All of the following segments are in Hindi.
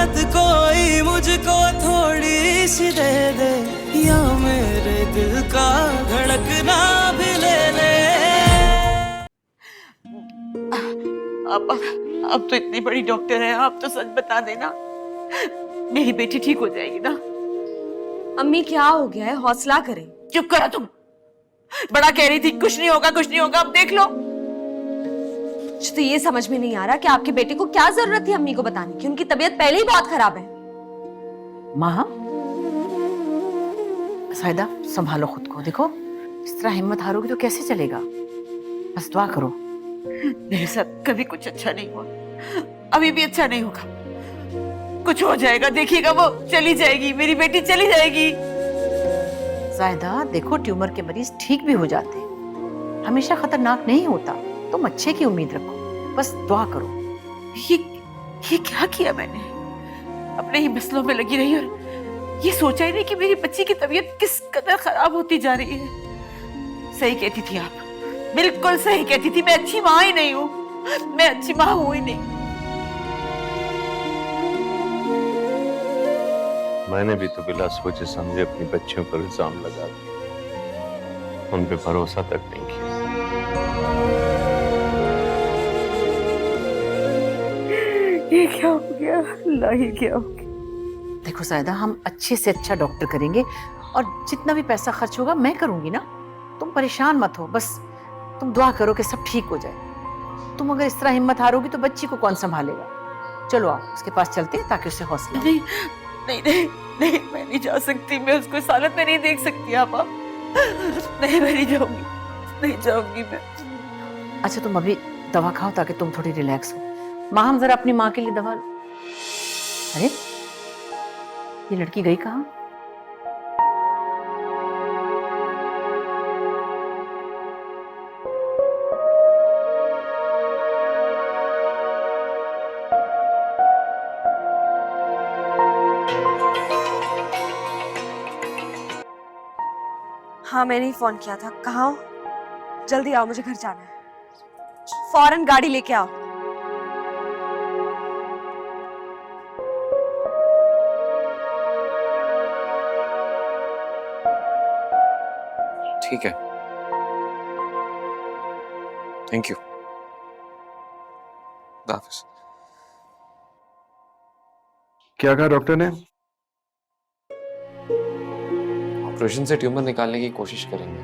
राहत कोई मुझको थोड़ी सी दे दे, या मेरे दिल का धड़कना भी ले ले। अब तो इतनी बड़ी डॉक्टर है, आप तो सच बता देना, मेरी बेटी ठीक हो जाएगी ना? अम्मी क्या हो गया है, हौसला करें। चुप करो तुम, बड़ा कह रही थी कुछ नहीं होगा कुछ नहीं होगा, अब देख लो। मुझे तो ये समझ में नहीं आ रहा कि आपके बेटे को क्या जरूरत थी अम्मी को बताने की, उनकी तबीयत पहले ही बहुत खराब है। माँ साहिदा संभालो खुद को, देखो इस तरह हिम्मत हारोगी तो कैसे चलेगा, बस दुआ करो। मेरे साथ कभी कुछ अच्छा नहीं हुआ, अभी भी अच्छा नहीं होगा, कुछ हो जाएगा देखिएगा, वो चली जाएगी, मेरी बेटी चली जाएगी। जायदा देखो ट्यूमर के मरीज ठीक भी हो जाते हैं, हमेशा खतरनाक नहीं होता, तुम अच्छे की उम्मीद रखो, बस दुआ करो। ये क्या किया मैंने, अपने ही मसलों में लगी रही और ये सोचा ही नहीं कि मेरी बच्ची की तबीयत किस कदर खराब होती जा रही है। सही कहती थी आप, बिल्कुल सही कहती थी, मैं अच्छी माँ ही नहीं हूँ, मैं अच्छी माँ हूँ ही नहीं। मैंने भी तो बिना सोचे समझे अपनी बच्चियों पर इल्जाम लगा दिया, उन पे भरोसा तक नहीं किया। ये क्या हो गया अल्लाह, ये क्या हो गया। देखो सायदा, हम अच्छे से अच्छा डॉक्टर करेंगे और जितना भी पैसा खर्च होगा मैं करूंगी ना, तुम परेशान मत हो, बस तुम दुआ करो कि सब ठीक हो जाए। तुम अगर इस तरह हिम्मत हारोगी तो बच्ची को कौन संभालेगा। चलो आओ उसके पास चलते हैं ताकि उससे हौसला। नहीं नहीं नहीं नहीं, मैं नहीं जा सकती, मैं उसको इस हालत में नहीं देख सकती आप। नहीं मैं नहीं जाऊंगी, नहीं जाऊंगी मैं। अच्छा तुम अभी दवा खाओ ताकि तुम थोड़ी रिलैक्स हो। माँ हम जरा अपनी माँ के लिए दवा। अरे ये लड़की गई कहाँ? हाँ मैंने ही फोन किया था, कहाँ हो? जल्दी आओ, मुझे घर जाना है, फौरन गाड़ी लेके आओ। ठीक है, थैंक यू, हाफिज। क्या कहा डॉक्टर ने? ऑपरेशन से ट्यूमर निकालने की कोशिश करेंगे,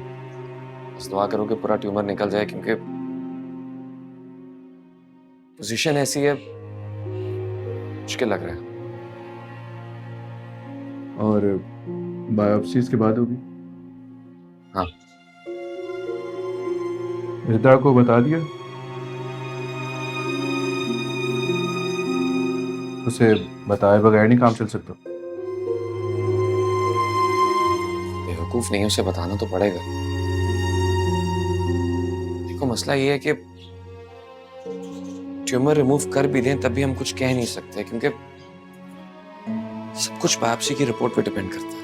बस दुआ करो कि पूरा ट्यूमर निकल जाए, क्योंकि पोजीशन ऐसी है, मुश्किल लग रहा है। और बायोप्सीज के बाद होगी? हाँ। रिता को बता दिया? उसे बताए बगैर नहीं काम चल सकता। बेवकूफ नहीं, उसे बताना तो पड़ेगा। देखो मसला ये है कि ट्यूमर रिमूव कर भी दें तब भी हम कुछ कह नहीं सकते, क्योंकि सब कुछ बायोप्सी की रिपोर्ट पे डिपेंड करता है।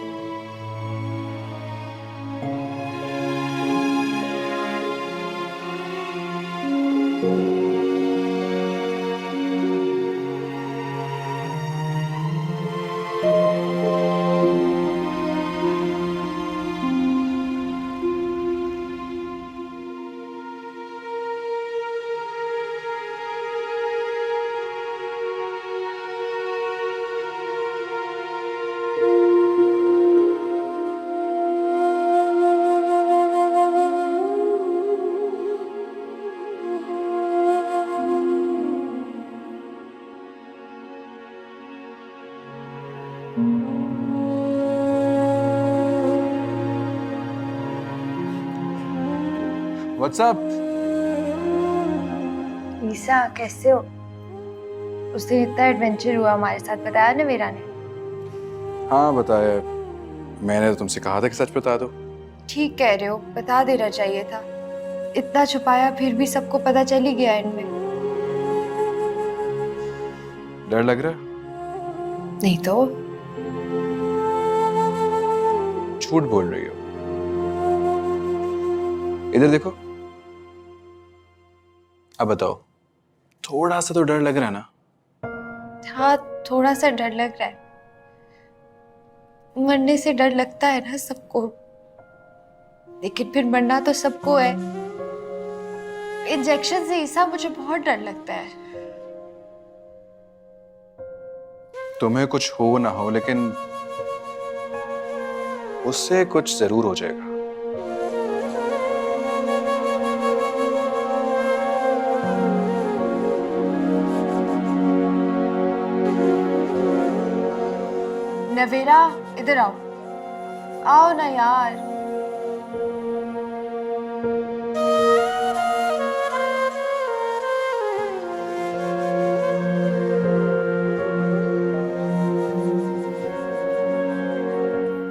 व्हाट्सएप। ईसा कैसे हो? उस दिन इतना एडवेंचर हुआ हमारे साथ, बताया ना वीरा ने? हाँ बताया, मैंने तो तुमसे कहा था कि सच बता दो। ठीक कह रहे हो, बता देना चाहिए था, इतना छुपाया फिर भी सबको पता चल ही गया इनमें। डर लग रहा? नहीं तो। झूठ बोल रही हो। इधर देखो, अब बताओ, थोड़ा सा तो डर लग रहा है ना? हाँ थोड़ा सा डर लग रहा है। मरने से डर लगता है ना सबको, लेकिन फिर मरना तो सबको है। इंजेक्शन से ईसा मुझे बहुत डर लगता है। तुम्हें कुछ हो ना हो, लेकिन उससे कुछ जरूर हो जाएगा। नवेरा, इधर आओ। आओ ना यार।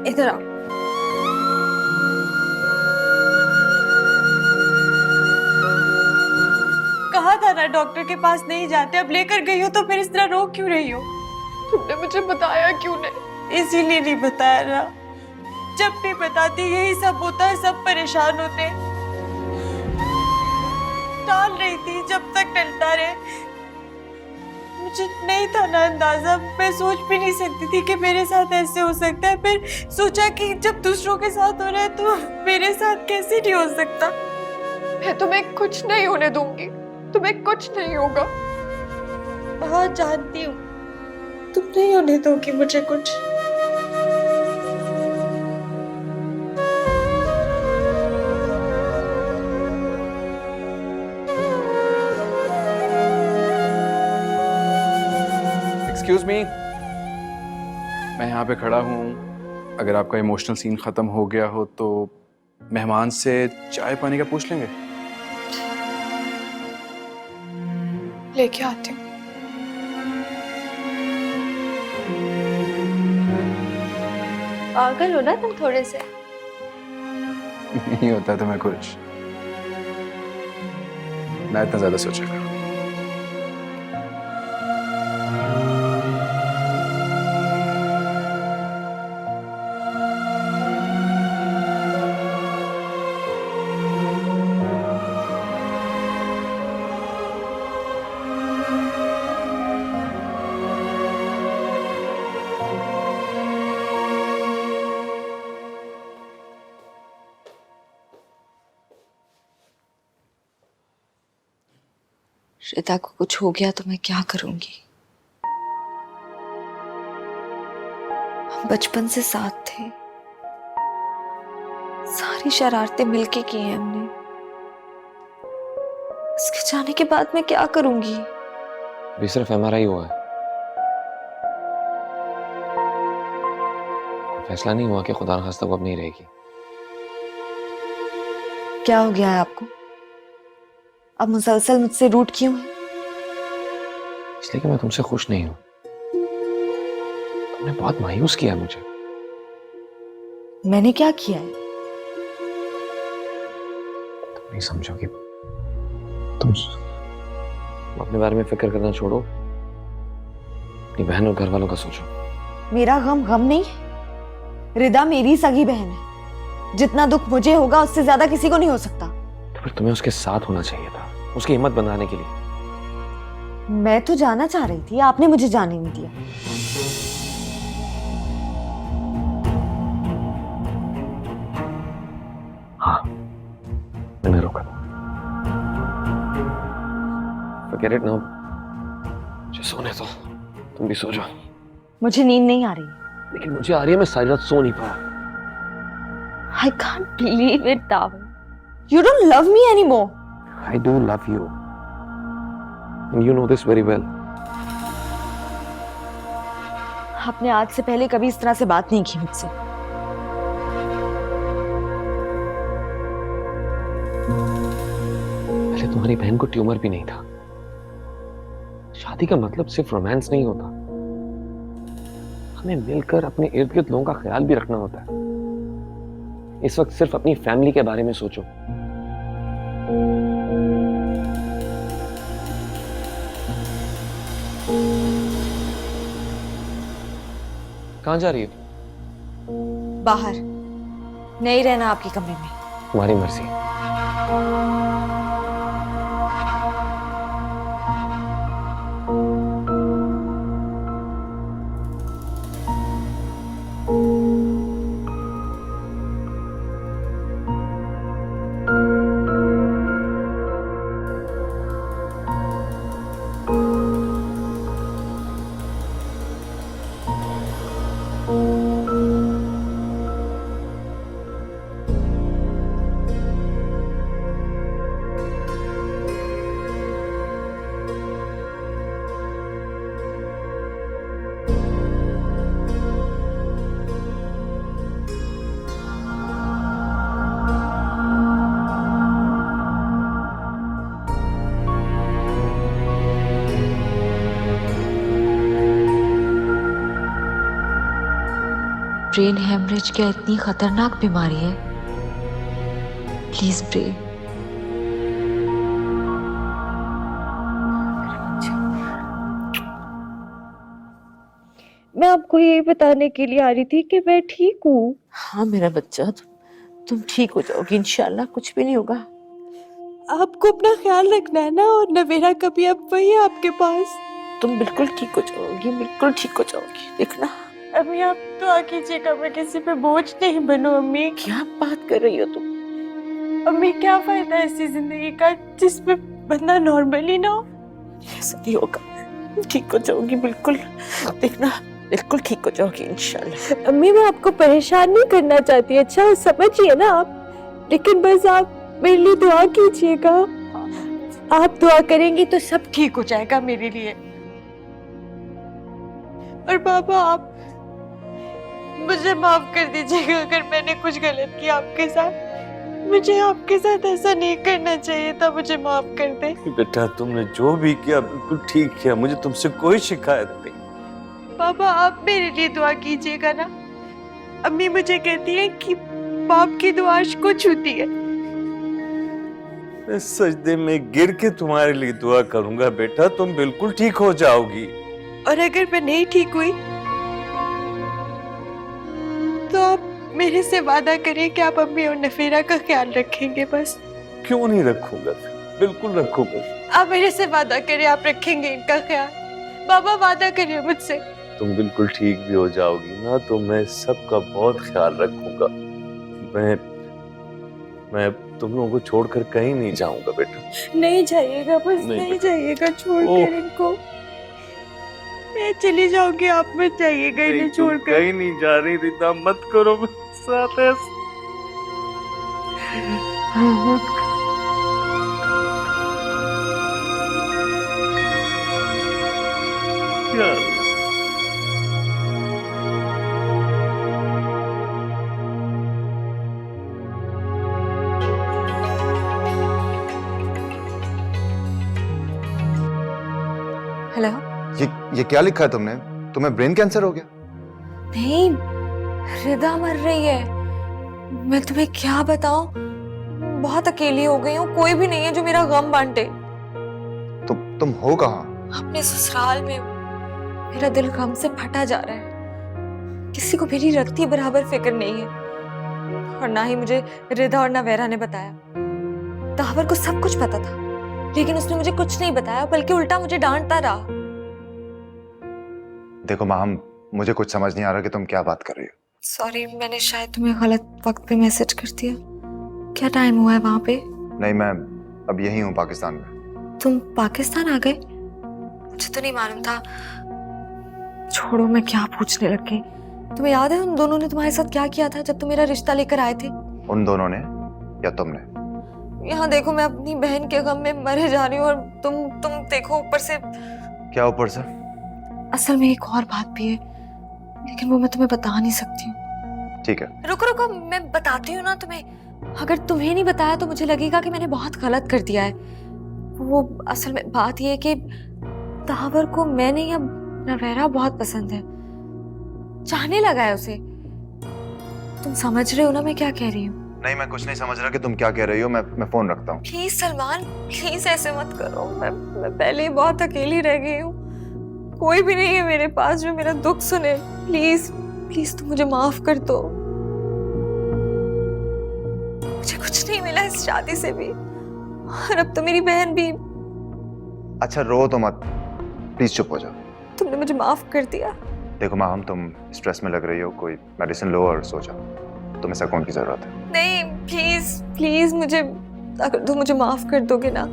इधर आओ। कहा था ना डॉक्टर के पास नहीं जाते, अब लेकर गई हो तो फिर इस तरह रो क्यों रही हो? तुमने मुझे बताया क्यों नहीं? इसीलिए नहीं बताया ना, जब भी बताती यही सब होता है, सब परेशान होते। टाल रही थी जब तक टलता रहे। मुझे नहीं था ना अंदाजा, मैं सोच भी नहीं सकती थी कि मेरे साथ ऐसे हो सकता है। फिर सोचा कि जब दूसरों के साथ हो रहा है तो मेरे साथ कैसे नहीं हो सकता। मैं तुम्हें कुछ नहीं होने दूंगी, तुम्हें कुछ नहीं होगा। हाँ जानती हूँ, तुम नहीं होने दोगी मुझे कुछ। एक्सक्यूज मी, मैं यहाँ पे खड़ा हूँ। अगर आपका इमोशनल सीन खत्म हो गया हो तो मेहमान से चाय पानी का पूछ लेंगे। लेके आती हूँ। पागल हो ना तुम थोड़े से। नहीं होता तुम्हें कुछ, ना इतना ज्यादा सोचेगा। श्वेता को कुछ हो गया तो मैं क्या करूंगी? हम बचपन से साथ थे, सारी शरारतें मिलके की हैं हमने। उसके जाने के बाद मैं क्या करूंगी? अभी सिर्फ MRI हुआ है, फैसला नहीं हुआ कि खुदा न खास्ता वो अब नहीं रहेगी। क्या हो गया है आपको? आप मुसलसल मुझसे रूठ क्यों हैं? इसलिए कि मैं तुमसे खुश नहीं हूं। तुमने बहुत मायूस किया मुझे। मैंने क्या किया है? तुम नहीं समझोगी। तुम अपने बारे में फिक्र करना छोड़ो, अपनी बहन और घर वालों का सोचो। मेरा गम गम नहीं है। रिदा मेरी सगी बहन है। जितना दुख मुझे होगा उससे ज्यादा किसी को नहीं हो सकता। तो फिर तुम्हें उसके साथ होना चाहिए था, उसकी हिम्मत बनाने के लिए। मैं तो जाना चाह रही थी, आपने मुझे जाने नहीं दिया। हाँ, मैंने रोका। Forget it now. मुझे सोने दो, तुम भी सो जाओ। मुझे नींद नहीं आ रही। लेकिन मुझे आ रही है, मैं सारी रात सो नहीं पाया। I can't believe it, Dawan. You don't love me anymore. I do love you. And you know this very well. आपने आज से पहले कभी इस तरह से बात नहीं की मुझसे। पहले तुम्हारी बहन को ट्यूमर भी नहीं था। शादी का मतलब सिर्फ रोमांस नहीं होता, हमें मिलकर अपने इर्द गिर्द लोगों का ख्याल भी रखना होता है। इस वक्त सिर्फ अपनी फैमिली के बारे में सोचो। कहां जा रही हो? बाहर नहीं रहना आपके कमरे में। तुम्हारी मर्जी। ब्रेन हेमरेज क्या इतनी खतरनाक बीमारी है? Please pray. मैं आपको ये बताने के लिए आ रही थी कि मैं ठीक हूँ। हाँ मेरा बच्चा, तुम ठीक हो जाओगी इंशाल्लाह, कुछ भी नहीं होगा। आपको अपना ख्याल रखना है ना, और नवेरा कभी अब वही है आपके पास। तुम बिल्कुल ठीक हो जाओगी, बिल्कुल ठीक हो जाओगी, देखना। अम्मी आप दुआ कीजिएगा मैं किसी पे बोझ नहीं बनूं। अम्मी क्या बात कर रही हो तुम? अम्मी क्या फायदा ऐसी जिंदगी का जिसमें बंदा नॉर्मल ही ना हो। ऐसा नहीं होगा, ठीक हो जाओगी बिल्कुल, देखना बिल्कुल ठीक हो जाओगी इंशाल्लाह। अम्मी मैं आपको परेशान नहीं करना चाहती, अच्छा समझिए ना आप, लेकिन बस आप मेरे लिए दुआ कीजिएगा। आप दुआ करेंगी तो सब ठीक हो जाएगा मेरे लिए। और बाबा आप मुझे माफ कर दीजिएगा अगर मैंने कुछ गलत किया आपके साथ। मुझे आपके साथ ऐसा नहीं करना चाहिए था, मुझे माफ कर दे। बेटा तुमने जो भी किया बिल्कुल ठीक किया, मुझे तुमसे कोई शिकायत नहीं। पापा आप मेरे लिए दुआ कीजिएगा ना। अम्मी मुझे कहती है कि बाप की दुआ अर्श को छूती है। मैं सजदे में गिर के तुम्हारे लिए दुआ करूंगा बेटा, तुम बिल्कुल ठीक हो जाओगी। और अगर मैं नहीं ठीक हुई तो आप मेरे से वादा करें कि आप अम्मी और नफीरा का ख्याल रखेंगे बस। क्यों नहीं रखूंगा, बिल्कुल रखूंगा। आप मेरे से वादा करें आप रखेंगे इनका ख्याल। बाबा वादा करिए मुझसे। तुम बिल्कुल ठीक भी हो जाओगी ना, तो मैं सबका बहुत ख्याल रखूंगा। मैं तुम लोगों को छोड़कर कहीं नहीं जाऊंगा बेटा। नहीं जाइएगा, बस नहीं नहीं जाइएगा छोड़कर इनको। मैं चली जाऊंगी, आप मत जाइएगा इन्हें छोड़कर। कहीं नहीं जा रही रिदा, मत करो मेरे साथ ऐसा। यार हेलो। ये क्या लिखा है तुमने? तुम्हें ब्रेन कैंसर हो गया? नहीं, रिदा मर रही है। मैं तुम्हें क्या बताऊं, बहुत अकेली हो गई हूँ, कोई भी नहीं है जो मेरा गम बांटे। तुम हो कहाँ? अपने ससुराल में। मेरा दिल गम से फटा जा रहा है। किसी को मेरी रत्ती बराबर फिक्र नहीं है, और ना ही मुझे रिदा और नवेरा ने बताया। दावर को सब कुछ पता था, लेकिन उसने मुझे कुछ नहीं बताया, बल्कि उल्टा मुझे डांटता रहा। देखो माहम, मुझे कुछ समझ नहीं आ रहा कि तुम क्या बात कर रही हो। सॉरी, मैंने शायद तुम्हें गलत वक्त पे मैसेज कर दिया। क्या टाइम हुआ है वहां पे? नहीं, मैं अब यही हूँ पाकिस्तान में। तुम पाकिस्तान आ गए? मुझे तो नहीं मालूम था। छोड़ो, मैं क्या पूछने लग गई। तुम्हें याद है उन दोनों ने तुम्हारे साथ क्या किया था जब तुम मेरा रिश्ता लेकर आए थे? उन दोनों ने या तुमने? यहाँ देखो, मैं अपनी बहन के गम में मरे जा रही हूँ, और तुम देखो ऊपर से। क्या ऊपर से? असल में एक और बात भी है, लेकिन वो मैं तुम्हें बता नहीं सकती हूँ। ठीक है, रुको रुको, मैं बताती हूँ ना तुम्हें। अगर तुम्हें नहीं बताया तो मुझे लगेगा कि मैंने बहुत गलत कर दिया है। वो असल में बात ये है कि दावर को मैंने या नवेरा बहुत पसंद है, चाहने लगा है उसे। तुम समझ रहे हो ना मैं क्या कह रही हूँ? नहीं, मैं कुछ नहीं समझ रहा कि तुम क्या कह रही हो। मैं फोन रखता हूँ। प्लीज सलमान, प्लीज ऐसे मत करो। मैं पहले ही बहुत अकेली रह गई हूँ, कोई भी नहीं है मेरे पास जो मेरा दुख सुने। प्लीज प्लीज तुम मुझे माफ कर दो। मुझे कुछ नहीं मिला इस शादी से भी, और अब तो मेरी बहन भी। अच्छा रो तो मत, प्लीज चुप हो जाओ। तुमने मुझे माफ कर दिया। देखो माहम, तुम स्ट्रेस में लग रही हो, कोई मेडिसिन लो और सो जाओ। तुम्हें सुकून की जरूरत है। नहीं, प्लीज प्लीज मुझे, अगर तुम मुझे माफ कर दोगे ना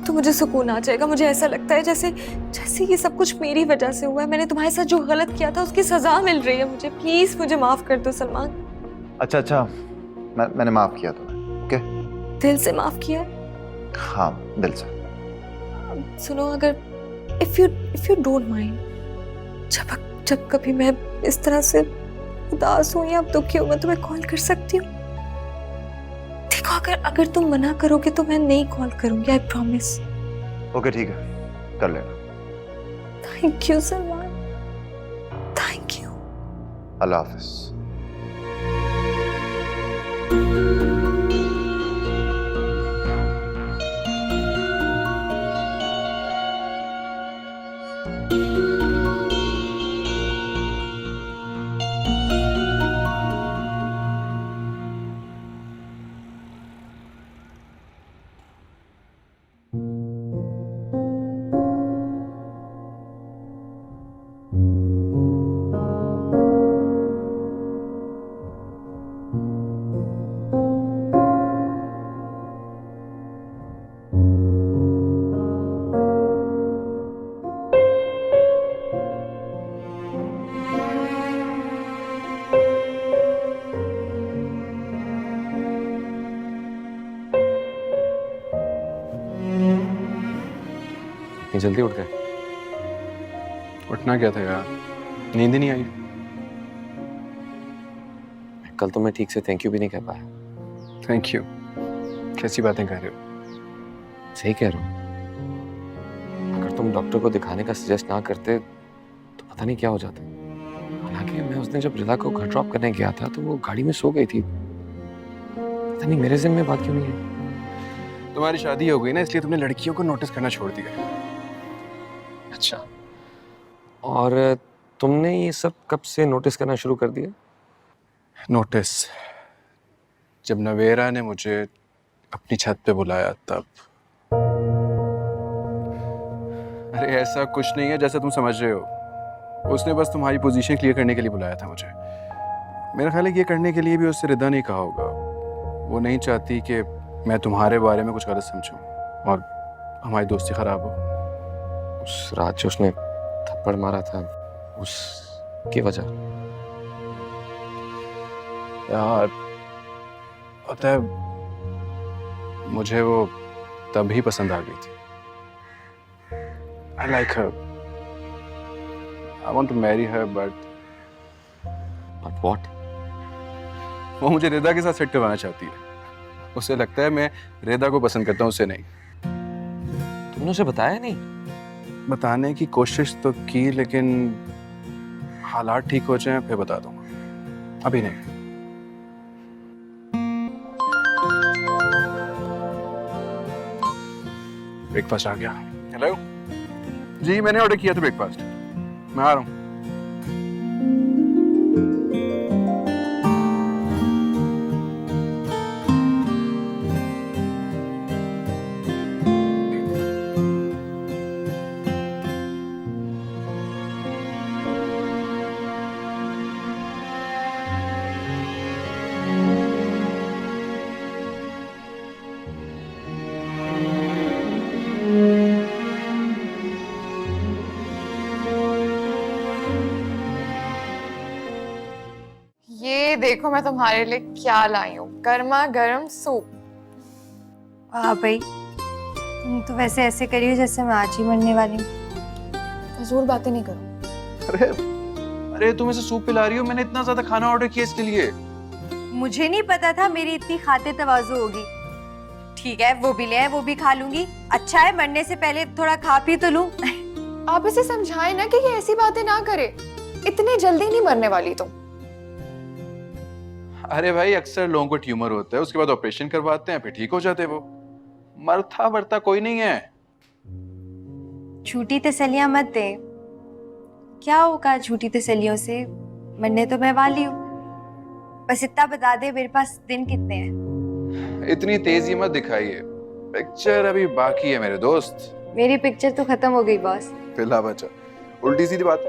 तो मुझे सुकून आ जाएगा। मुझे ऐसा लगता है जैसे ये सब कुछ मेरी वजह से हुआ है। मैंने तुम्हारे साथ जो गलत किया था उसकी सजा मिल रही है मुझे। प्लीज मुझे माफ कर दो सलमान। अच्छा, मैंने माफ किया तुम्हें, ओके? दिल से माफ किया है? हाँ, दिल से। सुनो, अगर इफ यू डोंट माइंड, जब कभी मैं इस तरह से उदास हूँ या दुखी हूँ, मैं तुम्हें कॉल कर सकती हूँ? देखो, अगर तुम मना करोगे तो मैं नहीं कॉल करूंगी, आई प्रॉमिस। ओके ठीक है, कर लेना। Thank you Salman, thank you. अल्लाह हाफिज। इतनी जल्दी उठ गए? उठना क्या था यार, नींद ही नहीं आई। कल तो मैं ठीक से थैंक यू भी नहीं कह पाया। थैंक यू, कैसी बातें कर रहे हो? सही कह रहा हूँ। अगर तुम डॉक्टर को दिखाने का सजेस्ट ना करते तो पता नहीं क्या हो जाता। हालांकि मैं उस दिन जब रिदा को घर ड्रॉप करने गया था तो वो गाड़ी में सो गई थी। पता नहीं मेरे ज़हन में बात क्यों नहीं है। तुम्हारी शादी हो गई ना, इसलिए तुमने लड़कियों को नोटिस करना छोड़ दिया। अच्छा, और तुमने ये सब कब से नोटिस करना शुरू कर दिया? नोटिस जब नवेरा ने मुझे अपनी छत पे बुलाया तब। अरे ऐसा कुछ नहीं है जैसा तुम समझ रहे हो। उसने बस तुम्हारी पोजीशन क्लियर करने के लिए बुलाया था मुझे। मेरा ख्याल है कि ये करने के लिए भी उससे रिदा नहीं कहा होगा। वो नहीं चाहती कि मैं तुम्हारे बारे में कुछ गलत समझूं और हमारी दोस्ती खराब हो। उस रात जो उसने थप्पड़ मारा था उसकी वजह? यार पता है, मुझे वो तभी पसंद आ गई थी। I like her. I want to marry her, but what? वो मुझे रिदा के साथ सेट करवाना चाहती है। उसे लगता है मैं रिदा को पसंद करता हूँ, उसे नहीं। तुमने उसे बताया नहीं? बताने की कोशिश तो की, लेकिन हालात ठीक हो जाएं फिर बता दूंगा, अभी नहीं। ब्रेकफास्ट आ गया। हेलो जी, मैंने ऑर्डर किया था ब्रेकफास्ट। मैं आ रहा हूँ। ये देखो मैं तुम्हारे लिए क्या लाई हूँ, गर्मा गर्म सूप। वाह भाई, तुम तो वैसे ऐसे करी हो जैसे मैं आज ही मरने वाली हूँ। फजूल बातें नहीं करो। अरे अरे, तुम इसे सूप पिला रही हो? मैंने इतना ज्यादा खाना ऑर्डर किया इसके लिए। मुझे नहीं पता था मेरी इतनी खाते तवाज़ु होगी। ठीक है, वो भी ले आए, वो भी खा लूंगी। अच्छा है, मरने से पहले थोड़ा खा पी तो लूं। आप इसे समझाए ना कि ये ऐसी बातें ना करे। इतनी जल्दी नहीं मरने वाली तुम। अरे भाई, अक्सर लोगों को ट्यूमर होता है, उसके बाद ऑपरेशन करवाते हैं, फिर ठीक हो जाते हैं। वो मरता वरता कोई नहीं है। झूठी तसल्लियां मत दे। क्या होगा झूठी तसल्लियों से? मरने तो मैं वाली हूँ। बस इतना बता दे मेरे पास दिन कितने हैं। इतनी तेजी मत दिखाइए, पिक्चर अभी बाकी है मेरे दोस्त। मेरी पिक्चर तो खत्म हो गई बॉस। फिलहाल बचा उल्टी सीधी बात।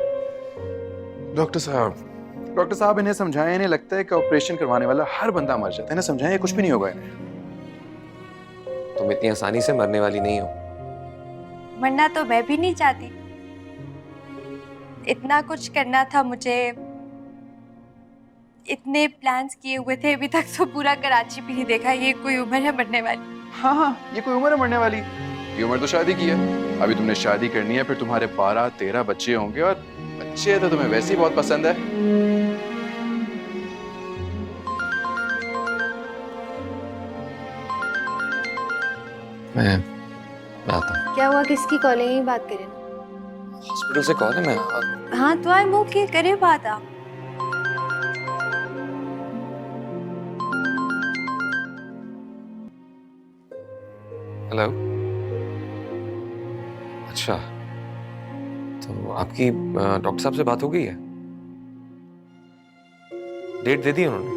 डॉक्टर साहब इन्हें समझाएं। इन्हें लगता है कि ऑपरेशन करवाने वाला हर बंदा मर जाता है। इन्हें समझाएं, कुछ भी नहीं होगा इन्हें। तुम इतनी आसानी से मरने वाली नहीं हो। मरना तो मैं भी नहीं चाहती। इतना कुछ करना था मुझे, इतने प्लान्स किए हुए थे, अभी तक तो पूरा कराची भी नहीं देखा। ये कोई उम्र है मरने वाली? हाँ, ये कोई उम्र है मरने वाली? ये उम्र तो शादी की है। अभी तुमने शादी करनी है, फिर तुम्हारे 12-13 बच्चे होंगे, और बच्चे तो तुम्हें वैसे ही बहुत पसंद है। मैं आता हूँ। क्या हुआ, किसकी कॉल है? यही बात करें। हॉस्पिटल से कॉल है। मैं हाँ तो आए मुंह के करे बात। आप हेलो। अच्छा, तो आपकी डॉक्टर साहब से बात हो गई है? डेट दे दी उन्होंने?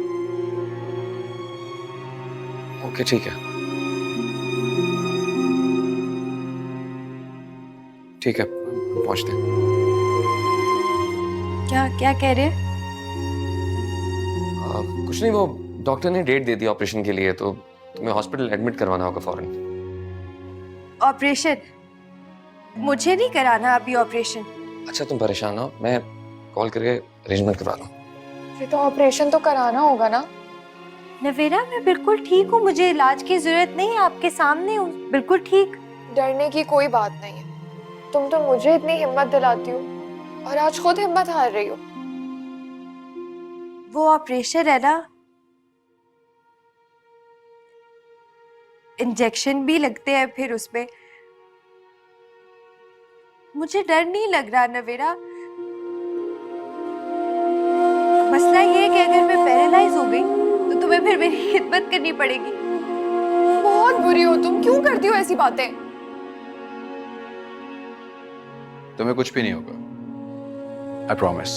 ओके ठीक है, ठीक है, पहुंचते हैं। क्या क्या कह रहे हैं? कुछ नहीं, वो डॉक्टर ने डेट दे दी ऑपरेशन के लिए, तो तुम्हें हॉस्पिटल एडमिट करवाना होगा फौरन। ऑपरेशन? मुझे नहीं कराना अभी ऑपरेशन। अच्छा तुम परेशान हो, मैं कॉल करके अरेंजमेंट करवा लूँ। फिर तो ऑपरेशन तो कराना होगा ना? नवेरा, मैं बिल्कुल ठीक हूँ, मुझे इलाज की जरूरत नहीं है, आपके सामने हूँ, बिल्कुल ठीक। डरने की कोई बात नहीं है। तुम तो मुझे इतनी हिम्मत दिलाती हो और आज खुद हिम्मत हार रही हो। वो ऑपरेशन है ना, इंजेक्शन भी लगते हैं फिर उसमें। मुझे डर नहीं लग रहा नवेरा। मसला ये है कि अगर मैं पैरालाइज हो गई तो तुम्हें फिर मेरी खिदमत करनी पड़ेगी। बहुत बुरी हो तुम, क्यों करती हो ऐसी बातें? तुम्हें कुछ भी नहीं होगा, आई प्रॉमिस।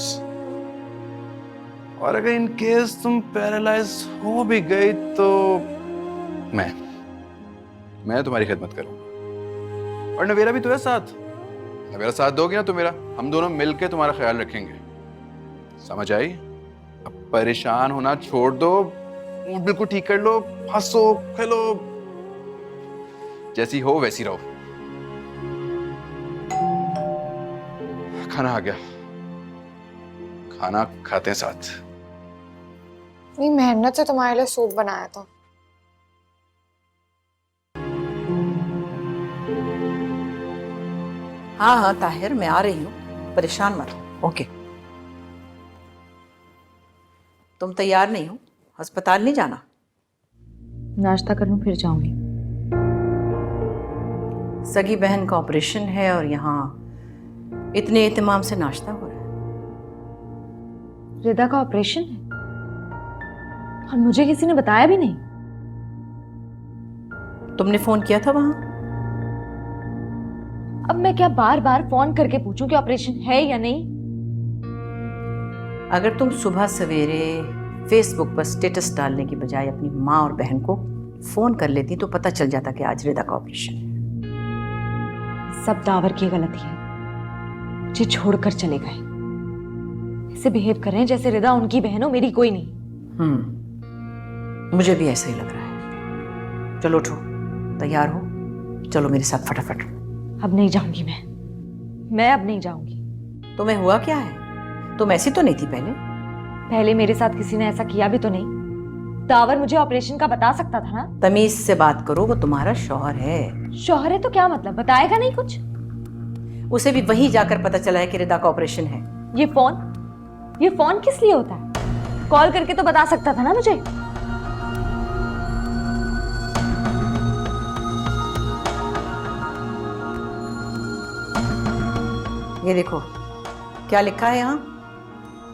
और अगर इन केस तुम पैरालाइज हो भी गई तो मैं तुम्हारी खिदमत करूंगा। और नवेरा भी तो है साथ। नवेरा साथ दोगी ना तो मेरा, हम दोनों मिलके तुम्हारा ख्याल रखेंगे। समझ आई? अब परेशान होना छोड़ दो, मूड बिल्कुल ठीक कर लो, हंसो खेलो, जैसी हो वैसी रहो। खाना आ गया, खाना खाते हैं साथ। इतनी मेहनत से तुम्हारे लिए सूप बनाया था। हाँ हाँ ताहिर, मैं आ रही हूँ, परेशान मत हो। ओके, तुम तैयार नहीं हो? अस्पताल नहीं जाना? नाश्ता कर लूं फिर जाऊंगी। सगी बहन का ऑपरेशन है और यहाँ इतने एहतमाम से नाश्ता हो रहा है। रिदा का ऑपरेशन है और मुझे किसी ने बताया भी नहीं। तुमने फोन किया था वहां? अब मैं क्या बार बार फोन करके पूछूं कि ऑपरेशन है या नहीं? अगर तुम सुबह सवेरे फेसबुक पर स्टेटस डालने की बजाय अपनी माँ और बहन को फोन कर लेती तो पता चल जाता कि आज रिदा का ऑपरेशन है। सब दावर की गलती है, मुझे छोड़कर चले गए। ऐसे बिहेव कर रहे हैं जैसे रिदा उनकी बहन हो, मेरी कोई नहीं। मुझे भी ऐसा ही लग रहा है। चलो उठो, तैयार हो, चलो मेरे साथ फटाफट। अब नहीं जाऊंगी मैं अब नहीं जाऊंगी। तुम्हें हुआ क्या है? तुम ऐसी तो नहीं थी पहले मेरे साथ किसी ने ऐसा किया भी तो नहीं। दावर मुझे ऑपरेशन का बता सकता था ना। तमीज से बात करो, वो तुम्हारा शौहर है। शौहर है तो क्या मतलब, बताएगा नहीं कुछ? उसे भी वहीं जाकर पता चला है कि रिदा का ऑपरेशन है। ये फोन किस लिए होता है? कॉल करके तो बता सकता था ना मुझे। ये देखो क्या लिखा है यहाँ,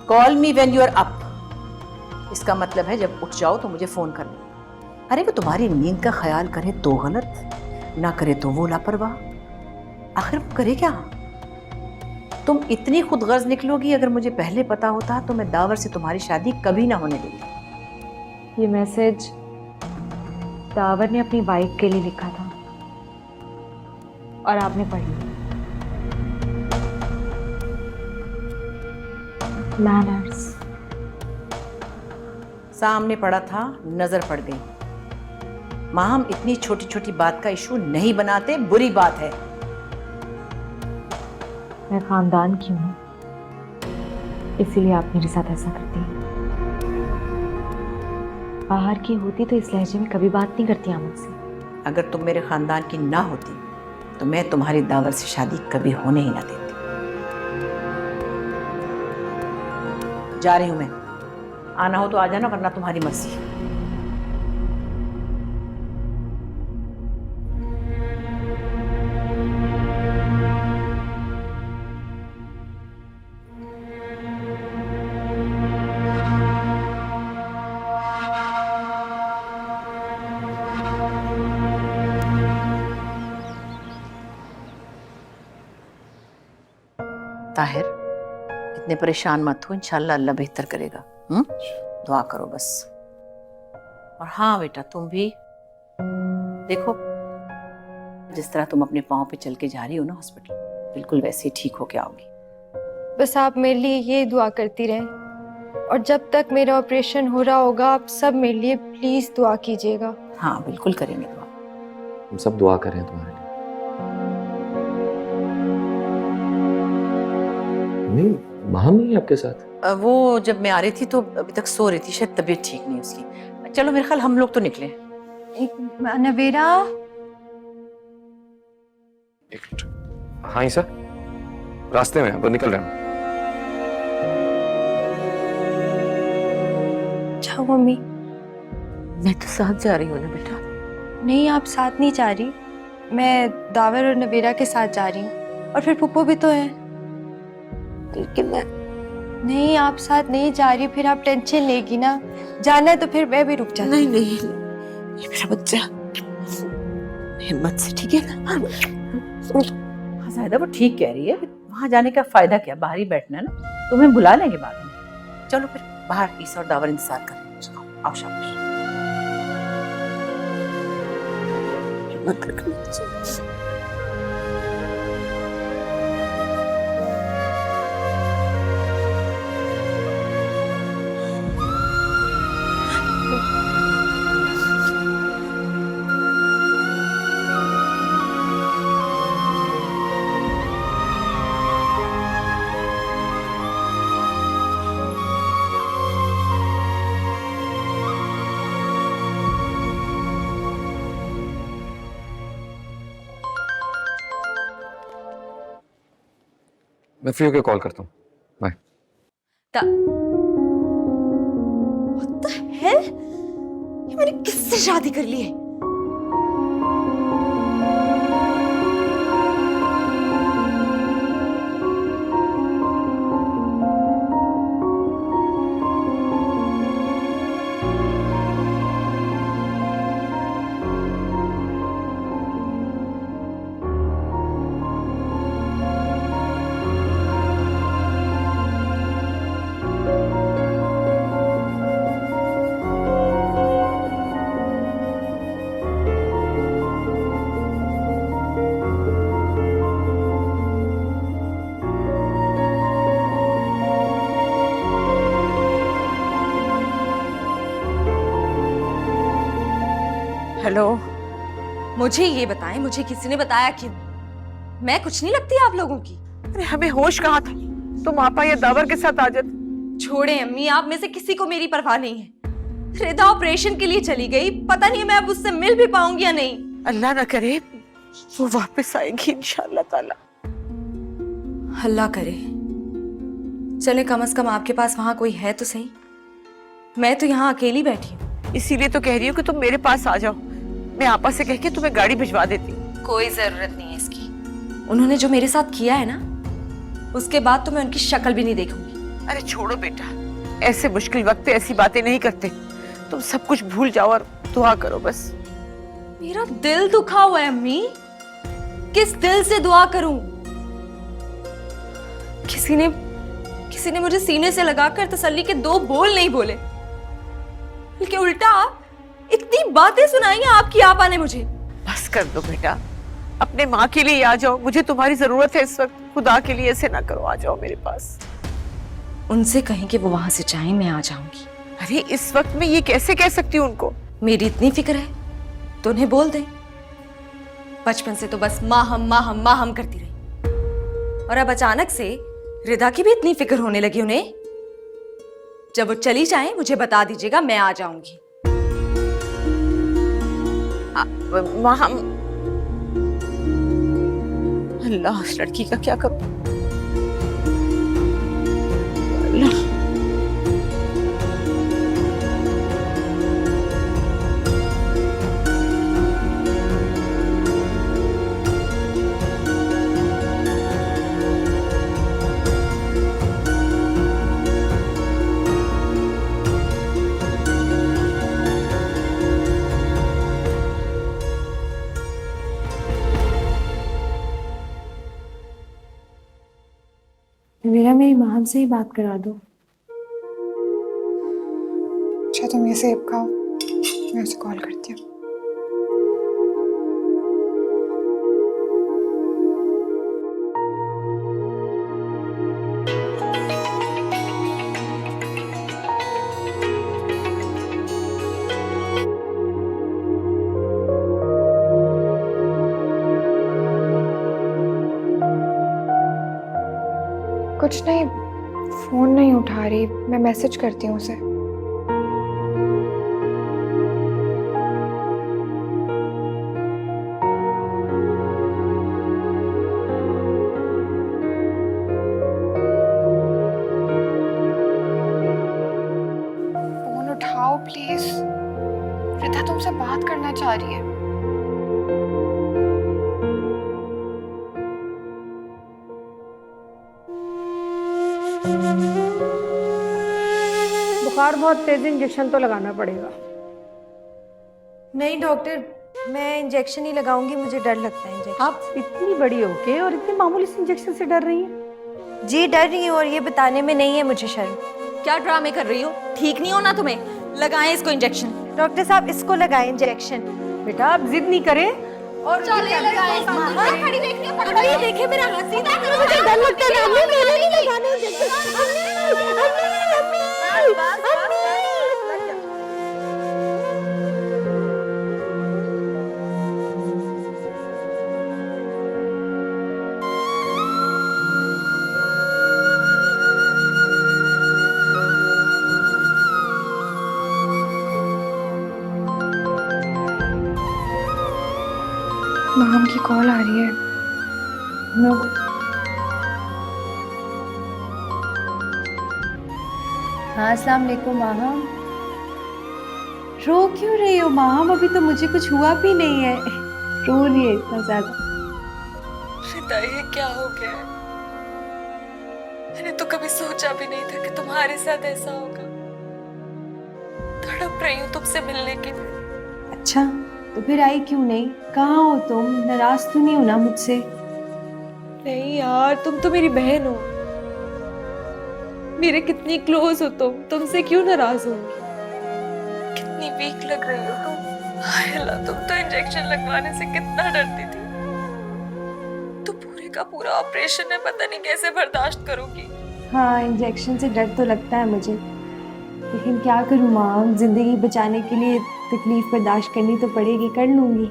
call me when you are up. इसका मतलब है जब उठ जाओ तो मुझे फोन करना। अरे वो तुम्हारी नींद का ख्याल करे तो गलत, ना करे तो वो लापरवाह। आखिर वो करे क्या? तुम इतनी खुदगर्ज निकलोगी। अगर मुझे पहले पता होता तो मैं दावर से तुम्हारी शादी कभी ना होने देती। ये मैसेज दावर ने अपनी वाइफ के लिए लिखा था और आपने पढ़ लिया। मैनर्स। सामने पड़ा था, नजर पड़ गई। माँ, हम इतनी छोटी छोटी बात का इशू नहीं बनाते, बुरी बात है। मैं खानदान की हूँ, इसीलिए आप मेरे साथ ऐसा करती हैं। बाहर की होती तो इस लहजे में कभी बात नहीं करती आप मुझसे। अगर तुम मेरे खानदान की ना होती तो मैं तुम्हारी दावर से शादी कभी होने ही ना देती। जा रही हूं मैं, आना हो तो आ जाना, वरना तुम्हारी मर्जी। ताहिर, इतने परेशान मत हो, इंशाल्लाह अल्लाह बेहतर करेगा। दुआ करो बस। और हाँ बेटा, तुम भी देखो, जिस तरह तुम अपने पाँव पे चल के जा रही हो ना हॉस्पिटल, बिल्कुल वैसे ही ठीक होके आओगी। बस आप मेरे लिए ये दुआ करती रहें, और जब तक मेरा ऑपरेशन हो रहा होगा आप सब मेरे लिए प्लीज दुआ कीजिएगा। हाँ बिल्कुल करेंगे दुआ। हम सब दुआ कर रहे हैं तुम्हारे लिए। नहीं, माँ नहीं है आपके साथ? वो जब मैं आ रही थी तो अभी तक सो रही थी, शायद तबीयत ठीक नहीं उसकी। चलो मेरे ख्याल हम लोग तो निकले। नवेरा, एक मिनट। हाँ ही सर, रास्ते में वो निकल रहे हैं। जाओ मम्मी। मैं तो साथ जा रही हूँ ना बेटा। नहीं, आप साथ नहीं जा रही, मैं दावर और नवेरा के साथ जा रही हूँ, और फिर पुप्पो भी तो है। लेकिन मैं नहीं, आप साथ नहीं जा रही, फिर आप टेंशन लेगी ना। जाना है तो फिर मैं भी रुक जाती। नहीं नहीं, ये मेरा बच्चा हिम्मत से, ठीक है ना? हाँ जायदा, वो ठीक कह रही है, वहां जाने का फायदा क्या, बाहर ही बैठना है ना, तुम्हें बुला लेंगे बाद में। चलो फिर बाहर ईसा और दावर इंतजार कर रहे हैं। आओ शाबाश। हिम्मत रखना। मैं फ्री होकर कॉल करता हूँ। बाय। What the hell? ये मैंने किससे शादी कर ली है? हेलो, मुझे ये बताएं, मुझे किसी ने बताया क्यों? मैं कुछ नहीं लगती आप लोगों की। अरे हमें होश कहाँ था, तुम आपा या दावर के साथ आ जाते। छोड़े अम्मी, आप में से किसी को मेरी परवाह नहीं है। रिदा ऑपरेशन के लिए चली गई, पता नहीं मैं अब उससे मिल भी पाऊंगी या नहीं। अल्लाह ना करे वो वापस आएगी इंशाल्लाह ताला। अल्लाह करे। चले, कम से कम आपके पास वहां कोई है तो सही। मैं तो यहाँ अकेली बैठी हूँ। इसीलिए तो कह रही हूँ कि तुम मेरे पास आ जाओ, मैं आपा से कह के तुम्हें गाड़ी भिजवा देती। कोई जरूरत नहीं है इसकी। उन्होंने जो मेरे साथ किया है ना, उसके बाद तो मैं उनकी शक्ल भी नहीं देखूंगी। अरे छोड़ो बेटा, ऐसे मुश्किल वक्त पे ऐसी बातें नहीं करते। तुम सब कुछ भूल जाओ और दुआ करो बस। मेरा दिल दुखा हुआ है अम्मी, किस दिल से दुआ करूं? किसी ने मुझे सीने से लगाकर तसल्ली के दो बोल नहीं बोले, बल्कि उल्टा इतनी बातें सुनाई आपकी आपा ने मुझे। बस कर दो बेटा, अपने माँ के लिए आ जाओ, मुझे तुम्हारी जरूरत है इस वक्त। खुदा के लिए ऐसे ना करो, आ जाओ मेरे पास। उनसे कहें कि वो वहां से चाहे, मैं आ जाऊंगी। अरे इस वक्त में ये कैसे कह सकती हूँ उनको? मेरी इतनी फिक्र है तो उन्हें बोल दे। बचपन से तो बस माँ हम करती रही, और अब अचानक से रिदा की भी इतनी फिक्र होने लगी उन्हें। जब वो चली जाए मुझे बता दीजिएगा, मैं आ जाऊंगी। माँ हम अल्लाह, उस लड़की का क्या करूं? अल्लाह। ज़रा मेरी माम से ही बात करा दो। अच्छा तुम ये सेब खाओ, मैं उसे कॉल करती हूँ। कुछ नहीं, फोन नहीं उठा रही, मैं मैसेज करती हूँ उसे। फोन उठाओ प्लीज, रिधा तुमसे बात करना चाह रही है। बुखार बहुत तेज, इंजेक्शन तो लगाना पड़ेगा। नहीं डॉक्टर, मैं इंजेक्शन ही लगाऊंगी, मुझे डर लगता है इंजेक्शन। आप इतनी बड़ी हो के और इतने मामूली से इंजेक्शन से डर रही हैं? जी डर रही हूँ, और ये बताने में नहीं है मुझे शर्म। क्या ड्रामे कर रही हो? ठीक नहीं हो ना तुम्हें? लगाएं इसको इंजेक्शन। डॉक्टर साहब इसको लगाएं इंजेक्शन। बेटा आप जिद नहीं करें और देखे मेरा हाथ सीधा करो। मुझे डर लगता है, मेरे नहीं लगाने इंजेक्शन। माम की कॉल आ रही है। मैं हाँ अस्सलाम वालेकुम माहम। रो क्यों रही हो माहम? अभी तो मुझे कुछ हुआ भी नहीं है, रो रही है इतना ज्यादा। रिदा ये क्या हो गया है? मैंने तो कभी सोचा भी नहीं था कि तुम्हारे साथ ऐसा होगा। तड़प रही हूँ तुमसे मिलने के लिए। अच्छा तो फिर आई क्यों नहीं? कहाँ हो तुम? नाराज तो नहीं हो ना मुझसे? नहीं यार, तुम तो मेरी बहन हो, मेरे कितनी क्लोज हो तुम, तुमसे क्यों नाराज होंगी? कितनी वीक लग रही हो तुम। हाय अल्लाह, तुम तो इंजेक्शन लगवाने से कितना डरती थी। तो पूरे का पूरा ऑपरेशन है, पता नहीं कैसे बर्दाश्त करोगी। हाँ इंजेक्शन से डर तो लगता है मुझे, लेकिन क्या करूँ माँ, जिंदगी बचाने के लिए तकलीफ बर्दाश्त करनी तो पड़ेगी, कर लूँगी।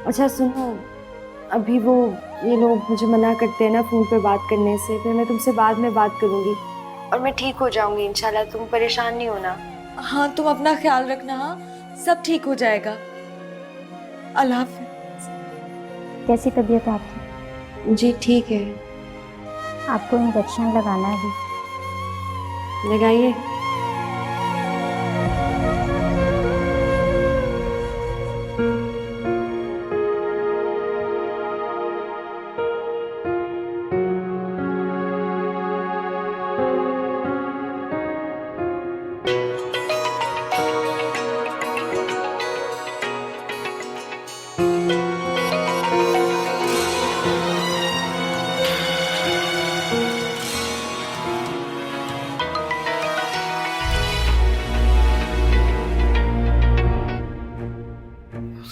अच्छा सुनो, अभी वो ये लोग मुझे मना करते हैं ना फ़ोन पे बात करने से, फिर मैं तुमसे बाद में बात करूँगी और मैं ठीक हो जाऊँगी इंशाल्लाह, तुम परेशान नहीं होना। हाँ तुम अपना ख्याल रखना, हाँ सब ठीक हो जाएगा। अल्लाह हाफ़िज़। कैसी तबीयत है आपकी? जी ठीक है। आपको इंजेक्शन लगाना है अभी। लगाइए।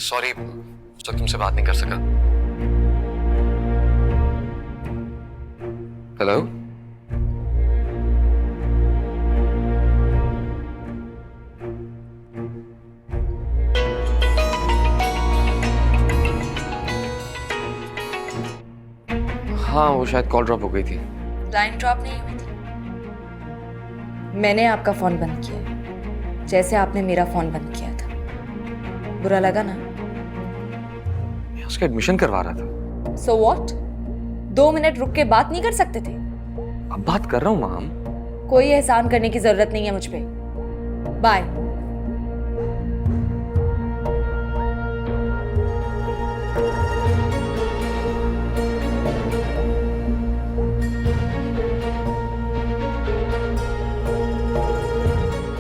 सॉरी उस वक्त तुमसे बात नहीं कर सका। हेलो हाँ वो शायद कॉल ड्रॉप हो गई थी। लाइन ड्रॉप नहीं हुई थी, मैंने आपका फोन बंद किया जैसे आपने मेरा फोन बंद किया था। बुरा लगा ना? मैं उसका एडमिशन करवा रहा था। So what? 2 मिनट रुक के बात नहीं कर सकते थे? अब बात कर रहा हूँ माम। कोई एहसान करने की जरूरत नहीं है मुझ पे। बाय।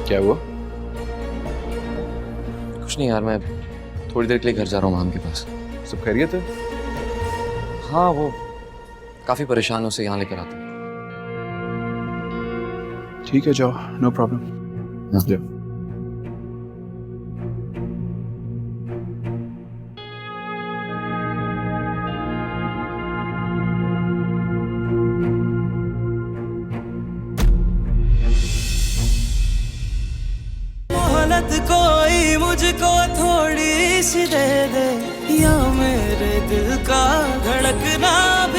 क्या हुआ? कुछ नहीं यार, मैं थोड़ी देर के लिए घर जा रहा हूँ माम के पास। सब खैरियत है? हाँ वो काफी परेशान है, उसे यहाँ लेकर आता हूँ। ठीक है जाओ, नो प्रॉब्लम। जाओ। मोहलत कोई मुझको थोड़ी सी दे दे, या मेरे दिल का धड़कना भी